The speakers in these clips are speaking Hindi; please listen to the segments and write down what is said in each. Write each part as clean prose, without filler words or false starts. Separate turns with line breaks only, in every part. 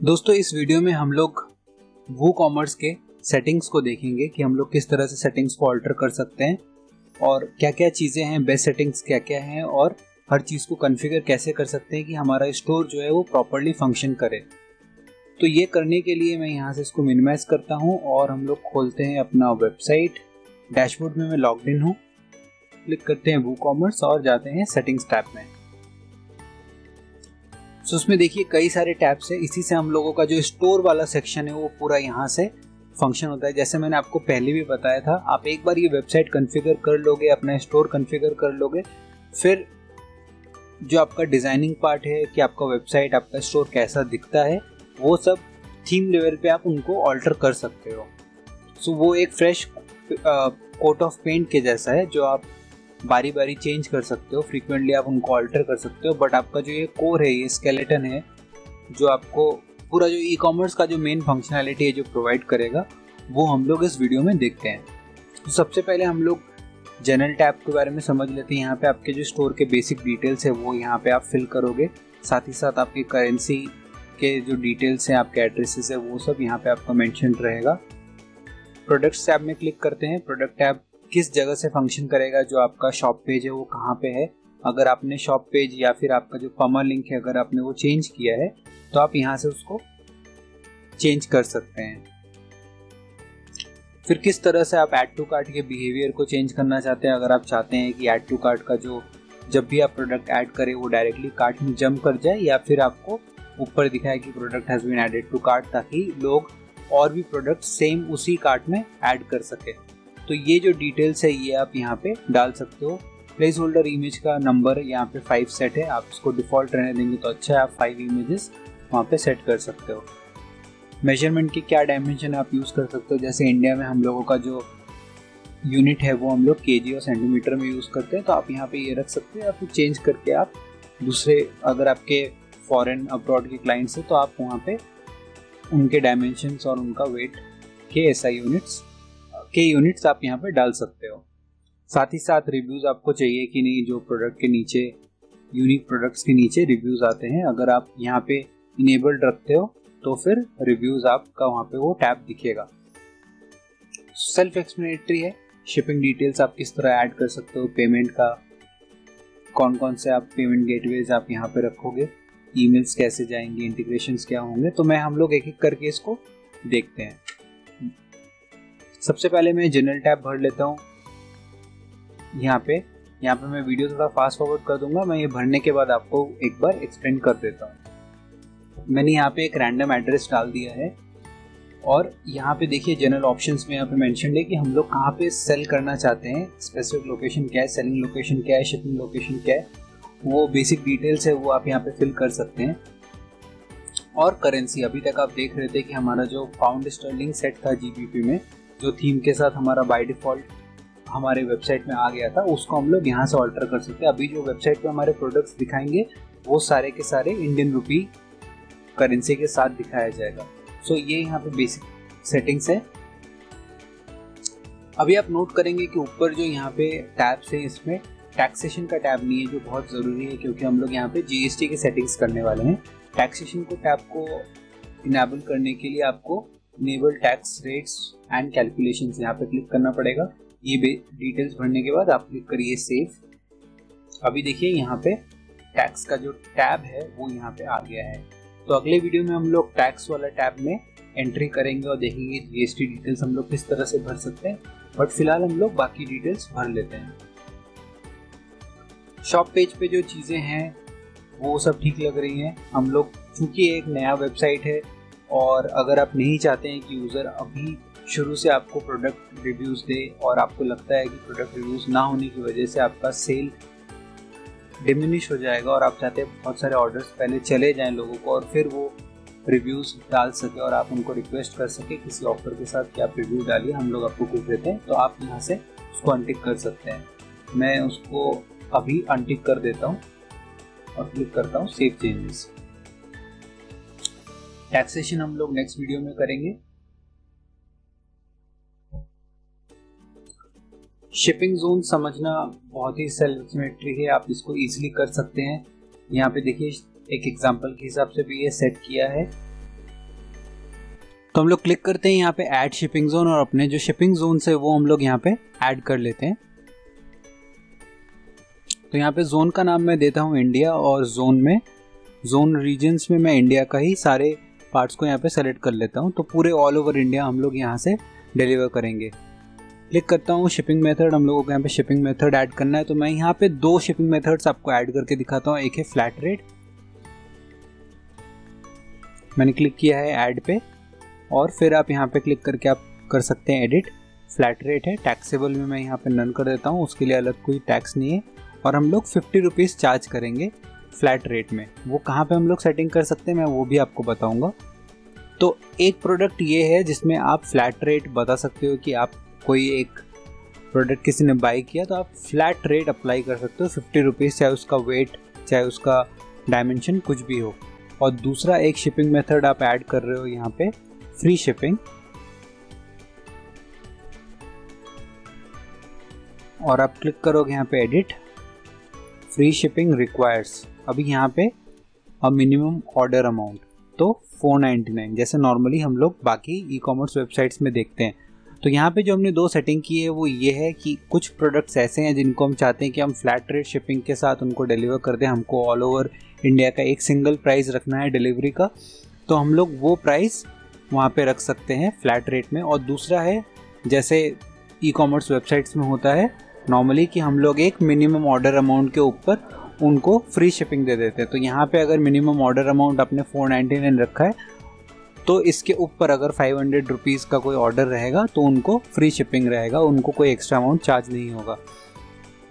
दोस्तों इस वीडियो में हम लोग वूकॉमर्स के सेटिंग्स को देखेंगे कि हम लोग किस तरह से सेटिंग्स को ऑल्टर कर सकते हैं और क्या क्या चीज़ें हैं, बेस्ट सेटिंग्स क्या क्या हैं और हर चीज़ को कॉन्फ़िगर कैसे कर सकते हैं कि हमारा स्टोर जो है वो प्रॉपर्ली फंक्शन करे। तो ये करने के लिए मैं यहाँ से इसको मिनिमाइज करता हूँ और हम लोग खोलते हैं अपना वेबसाइट। डैशबोर्ड में मैं लॉग्ड इन हूँ, क्लिक करते हैं वूकॉमर्स और जाते हैं सेटिंग्स टैब में। तो उसमें देखिए कई सारे टैब्स है, इसी से हम लोगों का जो स्टोर वाला सेक्शन है वो पूरा यहाँ से फंक्शन होता है। जैसे मैंने आपको पहले भी बताया था, आप एक बार ये वेबसाइट कॉन्फ़िगर कर लोगे, अपना स्टोर कॉन्फ़िगर कर लोगे, फिर जो आपका डिज़ाइनिंग पार्ट है कि आपका वेबसाइट, आपका स्टोर कैसा दिखता है, वो सब थीम लेवल पे आप उनको ऑल्टर कर सकते हो। सो वो एक फ्रेश कोट ऑफ पेंट के जैसा है जो आप बारी बारी चेंज कर सकते हो, फ्रीक्वेंटली आप उनको ऑल्टर कर सकते हो। बट आपका जो ये कोर है, ये स्केलेटन है, जो आपको पूरा जो ई कॉमर्स का जो मेन फंक्शनैलिटी है जो प्रोवाइड करेगा, वो हम लोग इस वीडियो में देखते हैं। तो सबसे पहले हम लोग जनरल टैब के बारे में समझ लेते हैं। यहाँ पे आपके जो स्टोर के बेसिक डिटेल्स है वो यहाँ पे आप फिल करोगे, साथ ही साथ आपकी करेंसी के जो डिटेल्स हैं, आपके एड्रेसेस है, वो सब यहाँ पे आपका मेंशन रहेगा। प्रोडक्ट्स टैब में क्लिक करते हैं। प्रोडक्ट टैब किस जगह से फंक्शन करेगा, जो आपका शॉप पेज है वो कहाँ पे है। अगर आपने शॉप पेज या फिर आपका जो पमा लिंक है अगर आपने वो चेंज किया है तो आप यहाँ से उसको चेंज कर सकते हैं। फिर किस तरह से आप ऐड टू कार्ट के बिहेवियर को चेंज करना चाहते हैं। अगर आप चाहते हैं कि ऐड टू कार्ट का जो जब भी आप प्रोडक्ट ऐड करें वो डायरेक्टली कार्ट में जंप कर जाए, या फिर आपको ऊपर दिखाए कि product has been added to cart, ताकि लोग और भी प्रोडक्ट सेम उसी कार्ट में ऐड कर सके। तो ये जो डिटेल्स है ये आप यहाँ पे डाल सकते हो। प्लेस होल्डर इमेज का नंबर यहाँ पे 5 सेट है, आप इसको डिफ़ॉल्ट रहने देंगे तो अच्छा है। आप 5 इमेजेस वहाँ पे सेट कर सकते हो। मेजरमेंट की क्या डायमेंशन आप यूज़ कर सकते हो। जैसे इंडिया में हम लोगों का जो यूनिट है वो हम लोग केजी और सेंटीमीटर में यूज़ करते हैं, तो आप यहाँ पे ये रख सकते हो। या फिर चेंज करके आप दूसरे, अगर आपके फॉरेन अब्रॉड के क्लाइंट्स हैं तो आप वहाँ पे उनके डायमेंशंस और उनका वेट के SI यूनिट्स आप यहाँ पे डाल सकते हो। साथ ही साथ रिव्यूज़ आपको चाहिए कि नहीं, जो प्रोडक्ट के नीचे, यूनिक प्रोडक्ट्स के नीचे रिव्यूज़ आते हैं, अगर आप यहाँ पे इनेबल्ड रखते हो तो फिर रिव्यूज़ आपका वहाँ पे वो टैब दिखेगा। सेल्फ एक्सप्लेनेटरी है। शिपिंग डिटेल्स आप किस तरह ऐड कर सकते हो, पेमेंट का कौन कौन से आप पेमेंट गेटवेज आप यहाँ पे रखोगे, ईमेल्स कैसे जाएंगे, इंटीग्रेशंस क्या होंगे। तो हम लोग एक एक करके इसको देखते हैं। सबसे पहले मैं जनरल टैब भर लेता हूँ। यहाँ पे मैं वीडियो थोड़ा फास्ट फॉरवर्ड कर दूंगा। मैं ये भरने के बाद आपको एक बार एक्सप्लेन कर देता हूँ। मैंने यहाँ पे एक रैंडम एड्रेस डाल दिया है और यहाँ पे देखिए जनरल ऑप्शंस में यहाँ पे मेंशन है कि हम लोग कहाँ पे सेल करना चाहते हैं, स्पेसिफिक लोकेशन क्या है, सेलिंग लोकेशन क्या है, शिपिंग लोकेशन क्या है, वो बेसिक डिटेल्स है वो आप यहाँ पे फिल कर सकते हैं। और करेंसी, अभी तक आप देख रहे थे कि हमारा जो पाउंड स्टर्लिंग सेट था GBP में, जो थीम के साथ हमारा बाय डिफ़ॉल्ट हमारे वेबसाइट में आ गया था, उसको हम लोग यहाँ से ऑल्टर कर सकते हैं। अभी जो वेबसाइट पे हमारे प्रोडक्ट्स दिखाएंगे वो सारे के सारे इंडियन रुपी करेंसी के साथ दिखाया जाएगा। सो ये यहाँ पे बेसिक सेटिंग्स है। अभी आप नोट करेंगे कि ऊपर जो यहाँ पे टैब्स है, इसमें टैक्सेशन का टैब नहीं है, जो बहुत ज़रूरी है क्योंकि हम लोग यहाँ पे GST की सेटिंग्स करने वाले हैं। टैक्सेशन को टैब को इनेबल करने के लिए आपको enable tax rates and calculations यहाँ पे क्लिक करना पड़ेगा। ये डिटेल्स भरने के बाद आप क्लिक करिए सेव। अभी देखिए यहाँ पे टैक्स का जो टैब है वो यहाँ पे आ गया है। तो अगले वीडियो में हम लोग टैक्स वाला टैब में एंट्री करेंगे और देखेंगे GST डिटेल्स हम लोग किस तरह से भर सकते हैं। बट फिलहाल हम लोग बाकी डिटेल्स भर लेते हैं। शॉप पेज पे जो चीज़ें हैं वो सब ठीक लग रही हैं। हम लोग चूँकि एक नया वेबसाइट है और अगर आप नहीं चाहते हैं कि यूज़र अभी शुरू से आपको प्रोडक्ट रिव्यूज़ दे और आपको लगता है कि प्रोडक्ट रिव्यूज़ ना होने की वजह से आपका सेल डिमिनिश हो जाएगा और आप चाहते हैं बहुत सारे ऑर्डर्स पहले चले जाएं लोगों को और फिर वो रिव्यूज़ डाल सके और आप उनको रिक्वेस्ट कर सके किसी ऑफर के साथ कि आप रिव्यू डालिए, हम लोग आपको कुछ देते हैं, तो आप यहाँ से उसको अनटिक कर सकते हैं। मैं उसको अभी अनटिक कर देता हूँ और क्लिक करता हूँ सेव चेंजेस। टैक्सेशन हम लोग नेक्स्ट वीडियो में करेंगे। शिपिंग जोन समझना बहुत ही सेल्फ एक्सप्लेनेटरी है, आप इसको इजीली कर सकते हैं। यहाँ पे देखिए एक एग्जांपल के हिसाब से भी ये सेट किया है। तो हम लोग क्लिक करते हैं यहाँ पे ऐड शिपिंग जोन और अपने जो शिपिंग जोन है वो हम लोग यहाँ पे ऐड कर लेते हैं। तो यहाँ पे जोन का नाम मैं देता हूँ इंडिया और जोन रीजन्स में मैं इंडिया का ही सारे पार्ट्स को यहाँ पे सेलेक्ट कर लेता हूँ। तो पूरे ऑल ओवर इंडिया हम लोग यहाँ से डिलीवर करेंगे। क्लिक करता हूँ शिपिंग मेथड, हम लोगों को यहाँ पे शिपिंग मेथड ऐड करना है। तो मैं यहाँ पे 2 शिपिंग मेथड्स आपको ऐड करके दिखाता हूँ। एक है फ्लैट रेट, मैंने क्लिक किया है ऐड पे, और फिर आप यहाँ पे क्लिक करके आप कर सकते हैं एडिट। फ्लैट रेट है, टैक्सेबल में मैं यहाँ पे नन कर देता हूँ, उसके लिए अलग कोई टैक्स नहीं है। और हम लोग 50 रुपीज़ चार्ज करेंगे फ्लैट रेट में। वो कहाँ पे हम लोग सेटिंग कर सकते हैं मैं वो भी आपको बताऊंगा। तो एक प्रोडक्ट ये है जिसमें आप फ्लैट रेट बता सकते हो कि आप कोई एक प्रोडक्ट किसी ने बाई किया तो आप फ्लैट रेट अप्लाई कर सकते हो 50 रुपीज़, चाहे उसका वेट चाहे उसका डायमेंशन कुछ भी हो। और दूसरा एक शिपिंग मेथड आप ऐड कर रहे हो यहाँ पे फ्री शिपिंग, और आप क्लिक करोगे यहाँ पे एडिट, फ्री शिपिंग रिक्वायर्स। अभी यहाँ पे मिनिमम ऑर्डर अमाउंट तो 499 जैसे नॉर्मली हम लोग बाकी ई कॉमर्स वेबसाइट्स में देखते हैं। तो यहाँ पे जो हमने 2 सेटिंग की है वो ये है कि कुछ प्रोडक्ट्स ऐसे हैं जिनको हम चाहते हैं कि हम फ्लैट रेट शिपिंग के साथ उनको डिलीवर कर दें। हमको ऑल ओवर इंडिया का एक सिंगल प्राइस रखना है डिलीवरी का, तो हम लोग वो प्राइस वहाँ पे रख सकते हैं फ्लैट रेट में। और दूसरा है जैसे ई कॉमर्स वेबसाइट्स में होता है नॉर्मली कि हम लोग एक मिनिमम ऑर्डर अमाउंट के ऊपर उनको फ्री शिपिंग दे देते हैं। तो यहाँ पे अगर मिनिमम ऑर्डर अमाउंट आपने 499 रखा है तो इसके ऊपर अगर 500 रुपीज़ का कोई ऑर्डर रहेगा तो उनको फ्री शिपिंग रहेगा, उनको कोई एक्स्ट्रा अमाउंट चार्ज नहीं होगा।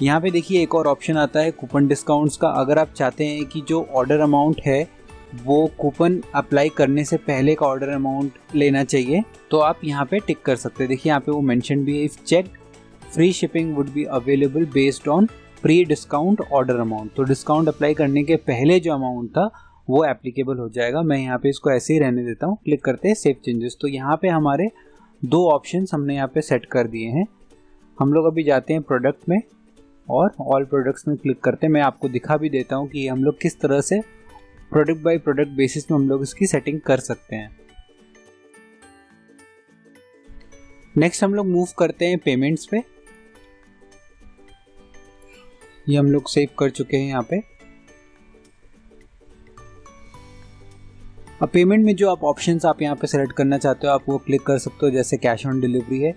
यहाँ पे देखिए एक और ऑप्शन आता है कूपन डिस्काउंट्स का। अगर आप चाहते हैं कि जो ऑर्डर अमाउंट है वो कूपन अप्लाई करने से पहले का ऑर्डर अमाउंट लेना चाहिए तो आप यहाँ पे टिक कर सकते हैं। देखिए यहाँ पे वो मेंशन भी है, if checked free shipping would be available based on pre discount order amount. तो डिस्काउंट अप्लाई करने के पहले जो अमाउंट था वो एप्लीकेबल हो जाएगा। मैं यहाँ पे इसको ऐसे ही रहने देता हूँ। क्लिक करते हैं सेव चेंजेस। तो यहाँ पे हमारे 2 ऑप्शंस हमने यहाँ पे सेट कर दिए हैं। हम लोग अभी जाते हैं प्रोडक्ट में और ऑल प्रोडक्ट्स में क्लिक करते हैं। मैं आपको दिखा भी देता हूँ कि हम लोग किस तरह से प्रोडक्ट बाय प्रोडक्ट बेसिस में हम लोग इसकी सेटिंग कर सकते हैं। नेक्स्ट हम लोग मूव करते हैं पेमेंट्स पे। ये हम लोग सेव कर चुके हैं यहाँ पे। अब पेमेंट में जो आप ऑप्शंस आप यहाँ पे सेलेक्ट करना चाहते हो आप वो क्लिक कर सकते हो, जैसे कैश ऑन डिलीवरी है।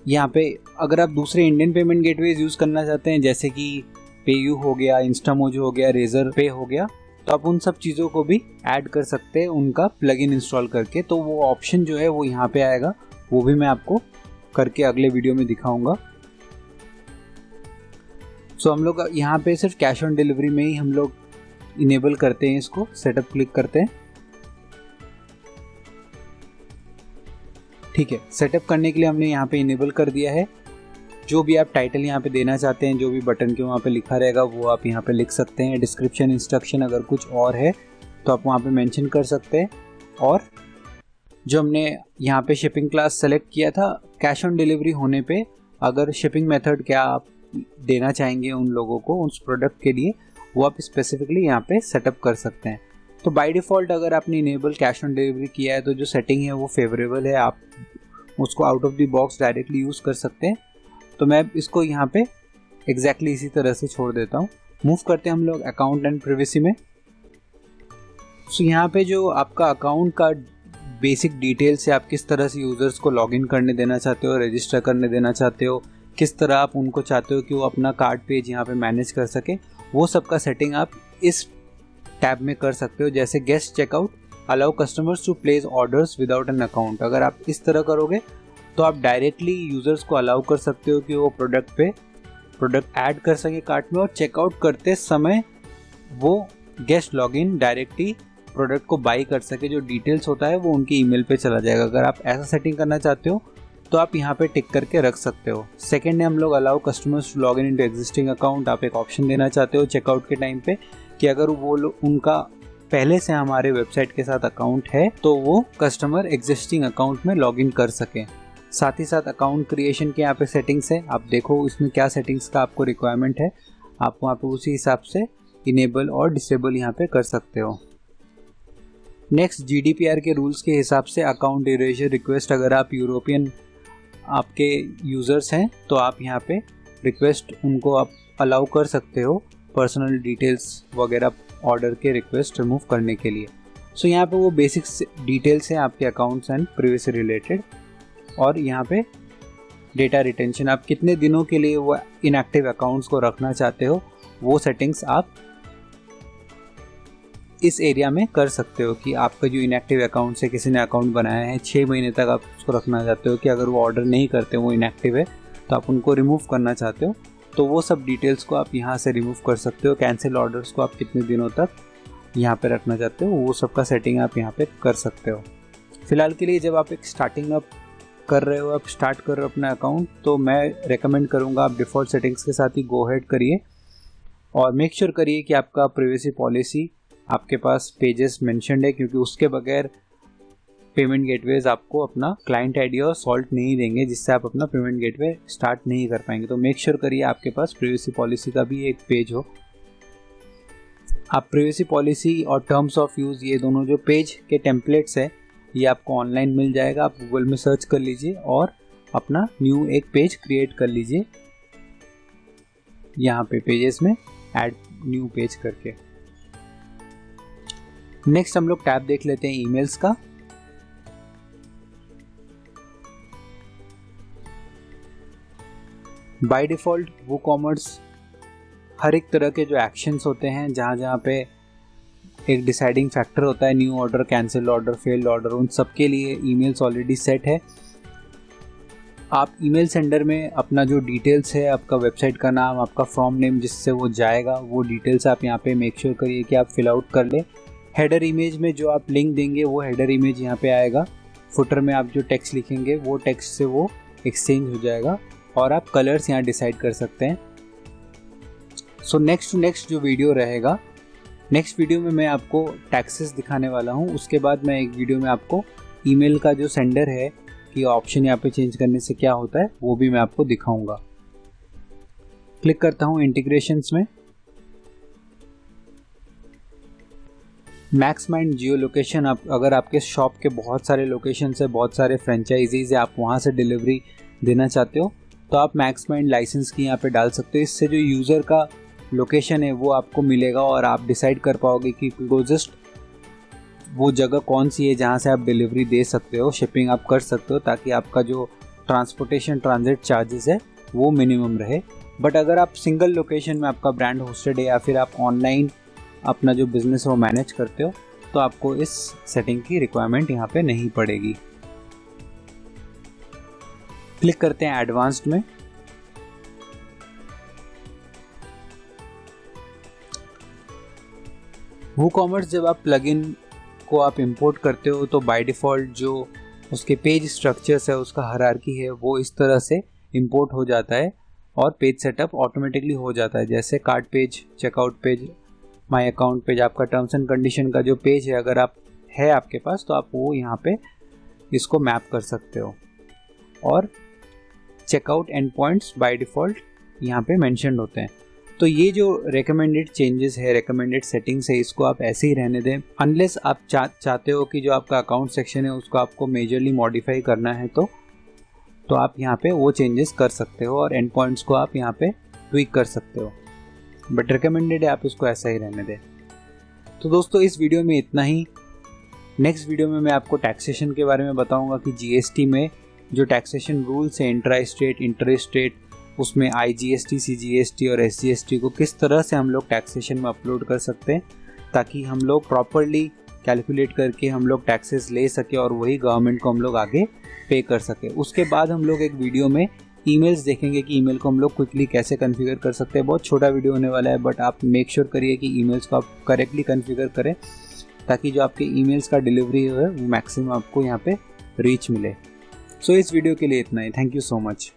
यहाँ पे अगर आप दूसरे इंडियन पेमेंट गेटवेज यूज़ करना चाहते हैं जैसे कि पेयू हो गया, इंस्टामोजो हो गया, रेजर पे हो गया, तो आप उन सब चीज़ों को भी ऐड कर सकते हैं उनका प्लगइन इंस्टॉल करके। तो वो ऑप्शन जो है वो यहाँ पे आएगा, वो भी मैं आपको करके अगले वीडियो में दिखाऊंगा। सो हम लोग यहाँ पे सिर्फ कैश ऑन डिलीवरी में ही हम लोग इनेबल करते हैं इसको, सेटअप क्लिक करते हैं। ठीक है, सेटअप करने के लिए हमने यहाँ पे इनेबल कर दिया है। जो भी आप टाइटल यहाँ पे देना चाहते हैं, जो भी बटन के वहाँ पे लिखा रहेगा वो आप यहाँ पे लिख सकते हैं। डिस्क्रिप्शन इंस्ट्रक्शन अगर कुछ और है तो आप वहाँ पे मेंशन कर सकते हैं। और जो हमने यहाँ पे शिपिंग क्लास सेलेक्ट किया था, कैश ऑन डिलीवरी होने पे अगर शिपिंग मेथड क्या आप देना चाहेंगे उन लोगों को उस प्रोडक्ट के लिए, वो आप स्पेसिफिकली यहाँ पे सेटअप कर सकते हैं। तो बाय डिफ़ॉल्ट अगर आपने इनेबल कैश ऑन डिलीवरी किया है तो जो सेटिंग है वो फेवरेबल है, आप उसको out of the box directly use कर सकते हैं। तो मैं इसको यहाँ पे एग्जैक्टली इसी तरह से छोड़ देता हूँ। मूव करते हैं हम लोग अकाउंट एंड प्राइवेसी में। सो यहाँ पे जो आपका अकाउंट का बेसिक डिटेल्स है, आप किस तरह से यूज़र्स को लॉगिन करने देना चाहते हो, रजिस्टर करने देना चाहते हो, किस तरह आप उनको चाहते हो कि वो अपना कार्ड पेज यहाँ पे मैनेज कर सके, वो सब का सेटिंग आप इस टैब में कर सकते हो। जैसे guest checkout allow customers to place orders without an account. अगर आप इस तरह करोगे तो आप डायरेक्टली यूज़र्स को अलाउ कर सकते हो कि वो प्रोडक्ट ऐड कर सके कार्ट में, और चेकआउट करते समय वो गेस्ट लॉगिन डायरेक्टली प्रोडक्ट को बाई कर सके। जो डिटेल्स होता है वो उनकी ईमेल पे चला जाएगा। अगर आप ऐसा सेटिंग करना चाहते हो तो आप यहाँ पे टिक करके रख सकते हो। सेकेंड है हम लोग allow customers to log in into existing account. आप एक ऑप्शन देना चाहते हो चेकआउट के टाइम पे कि अगर वो उनका पहले से हमारे वेबसाइट के साथ अकाउंट है तो वो कस्टमर एग्जिस्टिंग अकाउंट में लॉग इन कर सके। साथ ही साथ अकाउंट क्रिएशन के यहाँ पे सेटिंग्स है, आप देखो इसमें क्या सेटिंग्स का आपको रिक्वायरमेंट है, आप वहाँ पे उसी हिसाब से इनेबल और डिसेबल यहाँ पे कर सकते हो। नेक्स्ट GDPR के रूल्स के हिसाब से अकाउंट इरेजर रिक्वेस्ट, अगर आप यूरोपियन आपके यूज़र्स हैं तो आप यहाँ पे रिक्वेस्ट उनको आप अलाउ कर सकते हो पर्सनल डिटेल्स वगैरह ऑर्डर के रिक्वेस्ट रिमूव करने के लिए। सो यहाँ पे वो बेसिक डिटेल्स हैं आपके अकाउंट्स एंड प्राइवेसी रिलेटेड। और यहाँ पे डेटा रिटेंशन, आप कितने दिनों के लिए वो इनएक्टिव अकाउंट्स को रखना चाहते हो वो सेटिंग्स आप इस एरिया में कर सकते हो कि आपका जो इनएक्टिव अकाउंट है, किसी ने अकाउंट बनाया है 6 महीने तक आप उसको रखना चाहते हो कि अगर वो ऑर्डर नहीं करते, वो इनएक्टिव है तो आप उनको रिमूव करना चाहते हो, तो वो सब डिटेल्स को आप यहाँ से रिमूव कर सकते हो। कैंसिल ऑर्डर्स को आप कितने दिनों तक यहाँ पे रखना चाहते हो वो सब का सेटिंग आप यहाँ पे कर सकते हो। फिलहाल के लिए जब आप एक स्टार्टिंग अप कर रहे हो, आप स्टार्ट कर रहे हो अपना अकाउंट, तो मैं रेकमेंड करूँगा आप डिफ़ॉल्ट सेटिंग्स के साथ ही गो हेड करिए और मेक श्योर करिए कि आपका प्राइवेसी पॉलिसी आपके पास पेजेस मेंशन्ड है, क्योंकि उसके बगैर पेमेंट गेटवेज आपको अपना क्लाइंट आईडी और सॉल्ट नहीं देंगे, जिससे आप अपना पेमेंट गेटवे स्टार्ट नहीं कर पाएंगे। तो मेक श्योर करिए आपके पास प्राइवेसी पॉलिसी का भी एक पेज हो। आप प्राइवेसी पॉलिसी और टर्म्स ऑफ यूज़, ये दोनों जो पेज के टेम्पलेट्स है ये आपको ऑनलाइन मिल जाएगा। आप गूगल में सर्च कर लीजिए और अपना न्यू एक पेज क्रिएट कर लीजिए, यहाँ पे पेजेस में ऐड न्यू पेज करके। नेक्स्ट हम लोग टैब देख लेते हैं ईमेल्स का। बाय डिफ़ॉल्ट वूकॉमर्स हर एक तरह के जो एक्शंस होते हैं, जहाँ पे एक डिसाइडिंग फैक्टर होता है, new order, cancel order, failed order, उन सब के लिए ईमेल्स ऑलरेडी सेट है। आप ईमेल सेंडर में अपना जो डिटेल्स है, आपका वेबसाइट का नाम, आपका फॉर्म नेम जिससे वो जाएगा, वो डिटेल्स आप यहाँ पे मेक श्योर करिए कि आप फिल आउट कर ले। हेडर इमेज में जो आप लिंक देंगे वो हेडर इमेज यहाँ पे आएगा। फुटर में आप जो टेक्स्ट लिखेंगे वो टेक्स्ट से वो एक्सचेंज हो जाएगा और आप कलर्स यहाँ डिसाइड कर सकते हैं। सो नेक्स्ट जो वीडियो रहेगा, नेक्स्ट वीडियो में मैं आपको टैक्सेस दिखाने वाला हूँ। उसके बाद मैं एक वीडियो में आपको ईमेल का जो सेंडर है कि ऑप्शन यहाँ पे चेंज करने से क्या होता है वो भी मैं आपको दिखाऊंगा। क्लिक करता हूँ इंटीग्रेशंस में। मैक्स माइंड जियो लोकेशन, अगर आपके शॉप के बहुत सारे लोकेशन है, बहुत सारे फ्रेंचाइजीज है, आप वहाँ से डिलीवरी देना चाहते हो तो आप मैक्स माइंड लाइसेंस की यहाँ पे डाल सकते हो। इससे जो यूज़र का लोकेशन है वो आपको मिलेगा और आप डिसाइड कर पाओगे कि क्लोजेस्ट वो जगह कौन सी है जहाँ से आप डिलीवरी दे सकते हो, शिपिंग आप कर सकते हो, ताकि आपका जो ट्रांसपोर्टेशन ट्रांजिट चार्जेस है वो मिनिमम रहे। बट अगर आप सिंगल लोकेशन में आपका ब्रांड होस्टेड है या फिर आप ऑनलाइन अपना जो बिज़नेस है वो मैनेज करते हो तो आपको इस सेटिंग की रिक्वायरमेंट यहाँ पे नहीं पड़ेगी। क्लिक करते हैं एडवांस्ड में। वूकॉमर्स जब आप प्लगइन को आप इंपोर्ट करते हो तो बाय डिफ़ॉल्ट जो उसके पेज स्ट्रक्चर्स है, उसका हायरार्की है, वो इस तरह से इंपोर्ट हो जाता है और पेज सेटअप ऑटोमेटिकली हो जाता है। जैसे cart page, checkout page, my account page, आपका टर्म्स एंड कंडीशन का जो पेज है अगर आप है आपके पास तो आप वो यहाँ पे इसको मैप कर सकते हो। और checkout endpoints by default यहाँ पे मेंशन्ड होते हैं। तो ये जो रेकमेंडेड चेंजेस है, रेकमेंडेड सेटिंग्स है, इसको आप ऐसे ही रहने दें। अनलेस आप चाहते हो कि जो आपका अकाउंट सेक्शन है उसको आपको मेजरली मॉडिफाई करना है तो आप यहाँ पे वो चेंजेस कर सकते हो और एंड पॉइंट्स को आप यहाँ पे ट्विक कर सकते हो, बट रिकमेंडेड है आप इसको ऐसा ही रहने दें। तो दोस्तों इस वीडियो में इतना ही। नेक्स्ट वीडियो में मैं आपको टैक्सेशन के बारे में बताऊंगा कि जीएसटी में जो टैक्सेशन रूल्स हैं इंट्रा स्टेट, इंटर स्टेट, उसमें IGST, CGST और SGST को किस तरह से हम लोग टैक्सेशन में अपलोड कर सकते हैं ताकि हम लोग प्रॉपरली कैलकुलेट करके हम लोग टैक्सेस ले सके और वही गवर्नमेंट को हम लोग आगे पे कर सके। उसके बाद हम लोग एक वीडियो में ईमेल्स देखेंगे कि ईमेल को हम लोग क्विकली कैसे कॉन्फ़िगर कर सकते हैं। बहुत छोटा वीडियो होने वाला है, बट आप मेक श्योर करिए कि ईमेल्स को आप करेक्टली कॉन्फ़िगर करें ताकि जो आपके ईमेल्स का डिलीवरी है वो मैक्सिमम आपको यहाँ पे रीच मिले। सो इस वीडियो के लिए इतना ही। Thank you so much.